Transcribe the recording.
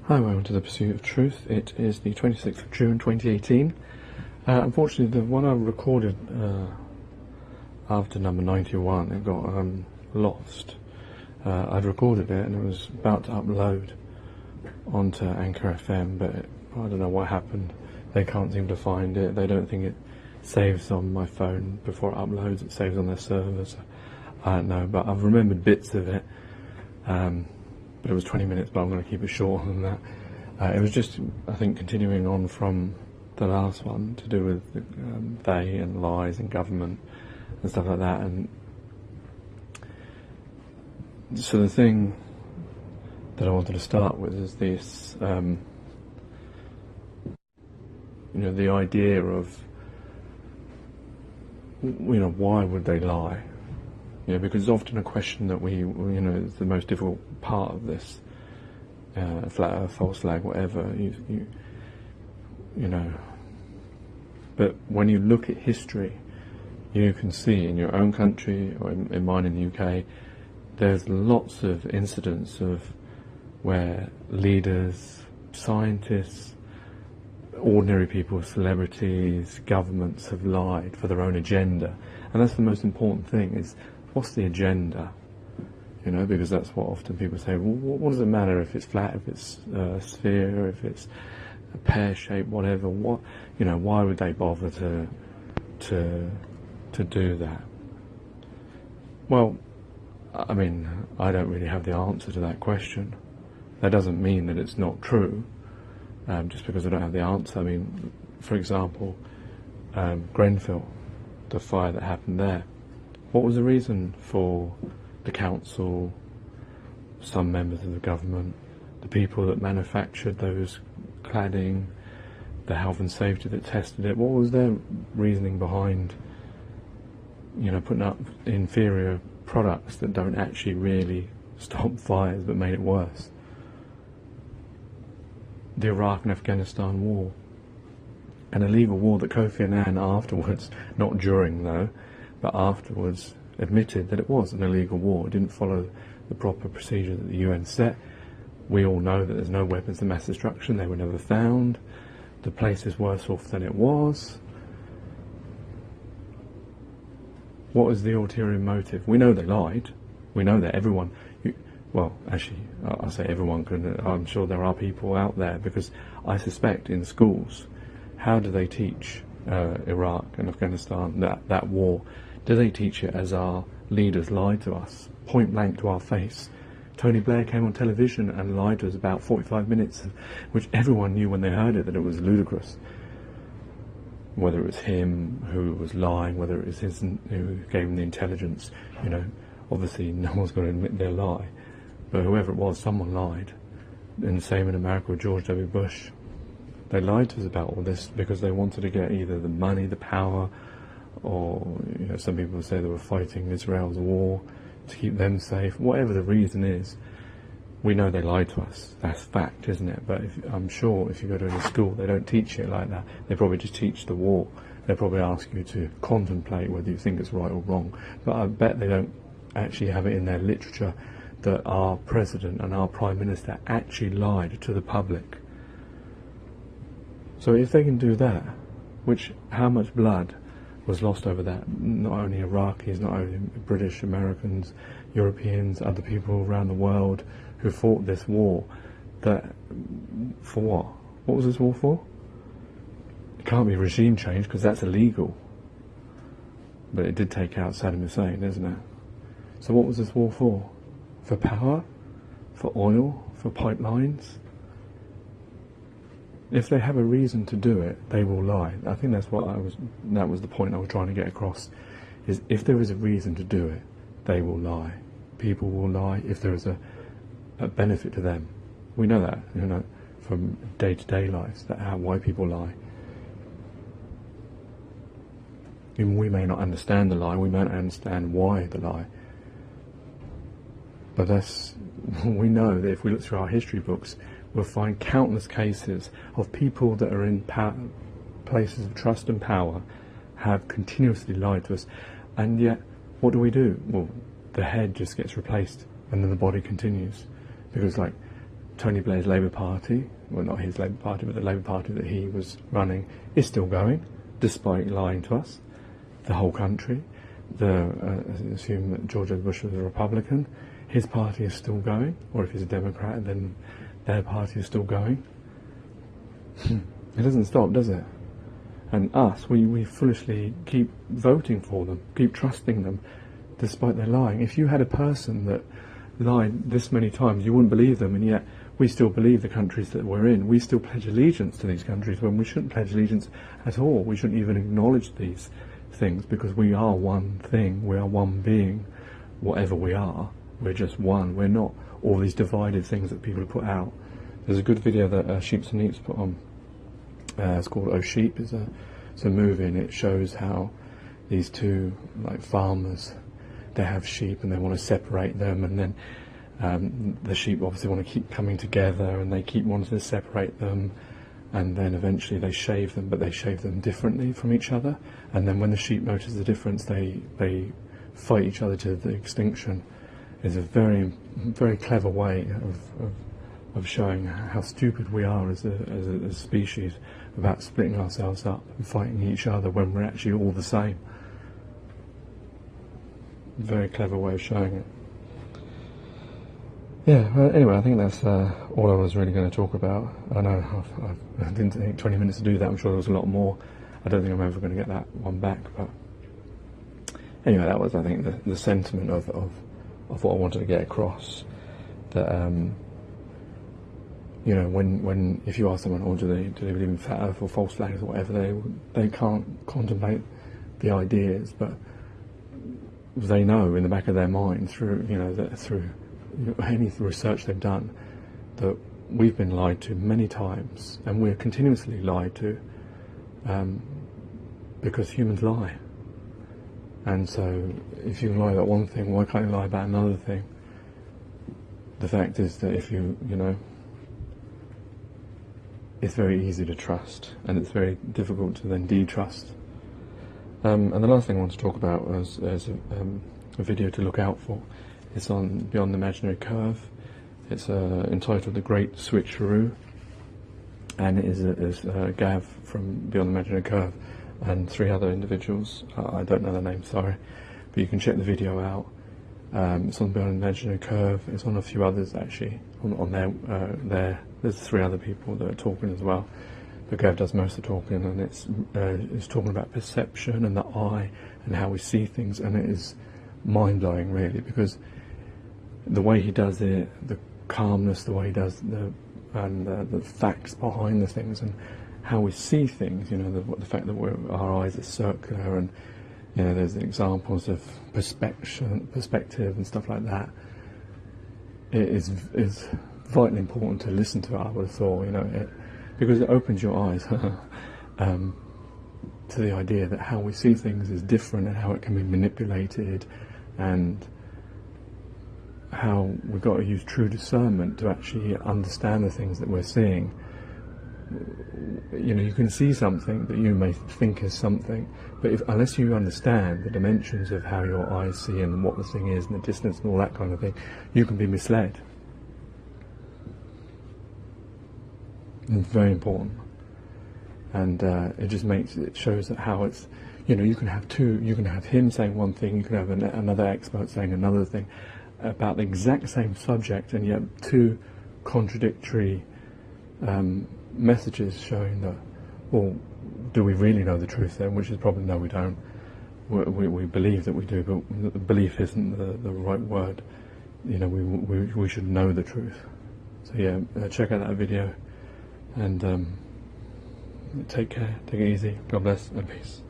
Hi, welcome to The Pursuit of Truth. It is the 26th of June 2018. Unfortunately, the one I recorded after number 91, it got lost. I'd recorded it and it was about to upload onto Anchor FM, but I don't know what happened. They can't seem to find it. They don't think it saves on my phone before it uploads. It saves on their servers. I don't know, but I've remembered bits of it. But it was 20 minutes, but I'm going to keep it shorter than that. It was just, I think, continuing on from the last one to do with they and lies and government and stuff like that. And so the thing that I wanted to start with is this, the idea of, why would they lie? Because it's often a question that is the most difficult part of this, flat earth, false flag, whatever, But when you look at history, you can see in your own country, or in mine in the UK, there's lots of incidents of where leaders, scientists, ordinary people, celebrities, governments have lied for their own agenda. And that's the most important thing, is what's the agenda? Because that's what often people say, well, what does it matter if it's flat, if it's a sphere, if it's a pear-shaped, whatever, why would they bother to do that? Well, I mean, I don't really have the answer to that question. That doesn't mean that it's not true, just because I don't have the answer. I mean, for example, Grenfell, the fire that happened there, what was the reason for the council, some members of the government, the people that manufactured those cladding, the health and safety that tested it? What was their reasoning behind, putting up inferior products that don't actually really stop fires but made it worse? The Iraq and Afghanistan war, an illegal war that Kofi Annan afterwards, not during though, but afterwards admitted that it was an illegal war. It didn't follow the proper procedure that the UN set. We all know that there's no weapons of mass destruction. They were never found. The place is worse off than it was. What was the ulterior motive? We know they lied. We know that everyone... I'll say everyone, because I'm sure there are people out there, because I suspect in schools, how do they teach Iraq and Afghanistan, that war? Do they teach it as our leaders lied to us, point blank to our face? Tony Blair came on television and lied to us about 45 minutes, which everyone knew when they heard it that it was ludicrous. Whether it was him who was lying, whether it was his who gave him the intelligence, obviously no one's going to admit their lie. But whoever it was, someone lied. And the same in America with George W. Bush. They lied to us about all this because they wanted to get either the money, the power, or some people say they were fighting Israel's war to keep them safe. Whatever the reason is, we know they lied to us. That's fact, isn't it? But I'm sure if you go to any school, they don't teach it like that. They probably just teach the war. They probably ask you to contemplate whether you think it's right or wrong. But I bet they don't actually have it in their literature that our president and our prime minister actually lied to the public. So if they can do that, how much blood was lost over that? Not only Iraqis, not only British, Americans, Europeans, other people around the world who fought this war. For what? What was this war for? It can't be regime change, because that's illegal. But it did take out Saddam Hussein, isn't it? So what was this war for? For power? For oil? For pipelines? If they have a reason to do it, they will lie. I think that was the point I was trying to get across, is if there is a reason to do it, they will lie. People will lie if there is a benefit to them. We know that, from day-to-day lives, why people lie. Even we may not understand the lie, we may not understand why the lie. But we know that if we look through our history books, we'll find countless cases of people that are in places of trust and power have continuously lied to us. And yet, what do? Well, the head just gets replaced and then the body continues. Because Tony Blair's Labour Party, well, not his Labour Party, but the Labour Party that he was running, is still going, despite lying to us, the whole country. Assume that George W. Bush was a Republican, his party is still going, or if he's a Democrat, then their party is still going. It doesn't stop, does it? And us, we foolishly keep voting for them, keep trusting them, despite their lying. If you had a person that lied this many times, you wouldn't believe them, and yet we still believe the countries that we're in. We still pledge allegiance to these countries when we shouldn't pledge allegiance at all. We shouldn't even acknowledge these things, because we are one thing, we are one being, whatever we are. We're just one. We're not all these divided things that people put out. There's a good video that Sheeps and Neeps put on. It's called Oh Sheep. It's a movie, and it shows how these two farmers, they have sheep and they want to separate them, and then the sheep obviously want to keep coming together, and they keep wanting to separate them, and then eventually they shave them, but they shave them differently from each other, and then when the sheep notice the difference, they fight each other to the extinction. It's a very, very clever way of showing how stupid we are as a species about splitting ourselves up and fighting each other when we're actually all the same. Very clever way of showing it. Yeah, well, anyway, I think that's all I was really going to talk about. I know I didn't take 20 minutes to do that. I'm sure there was a lot more. I don't think I'm ever going to get that one back. But anyway, that was, I think, the sentiment of what I wanted to get across. That you know, when if you ask someone, oh, do they believe in flat Earth or false flags or whatever, they can't contemplate the ideas, but they know in the back of their mind through any research they've done that we've been lied to many times, and we're continuously lied to because humans lie. And so if you lie about one thing, why can't you lie about another thing? The fact is that if you know, it's very easy to trust, and it's very difficult to then de-trust. And the last thing I want to talk about is a video to look out for. It's on Beyond the Imaginary Curve. It's entitled The Great Switcheroo, and it is Gav from Beyond the Imaginary Curve and 3 other individuals. I don't know their names, sorry, but you can check the video out. It's on Beyond the Imaginary Curve. It's on a few others actually. On there, there's 3 other people that are talking as well. But Gav does most of the talking, and it's talking about perception and the eye and how we see things, and it is mind-blowing really, because the way he does it, the calmness, the way he does the facts behind the things, and how we see things. You know, the fact that our eyes are circular, and you know, there's examples of perspective and stuff like that. It is vitally important to listen to it, I would have thought, you know, because it opens your eyes to the idea that how we see things is different, and how it can be manipulated, and how we've got to use true discernment to actually understand the things that we're seeing. You know, you can see something that you may think is something, but unless you understand the dimensions of how your eyes see and what the thing is and the distance and all that kind of thing, you can be misled. It's very important, and it shows that how it's, you know, you can have him saying one thing, you can have another expert saying another thing about the exact same subject, and yet 2 contradictory messages showing that, well, do we really know the truth then? Which is probably no, we don't. We believe that we do, but belief isn't the right word. You know, we should know the truth. So yeah, check out that video, and take care, take it easy, God bless, and peace.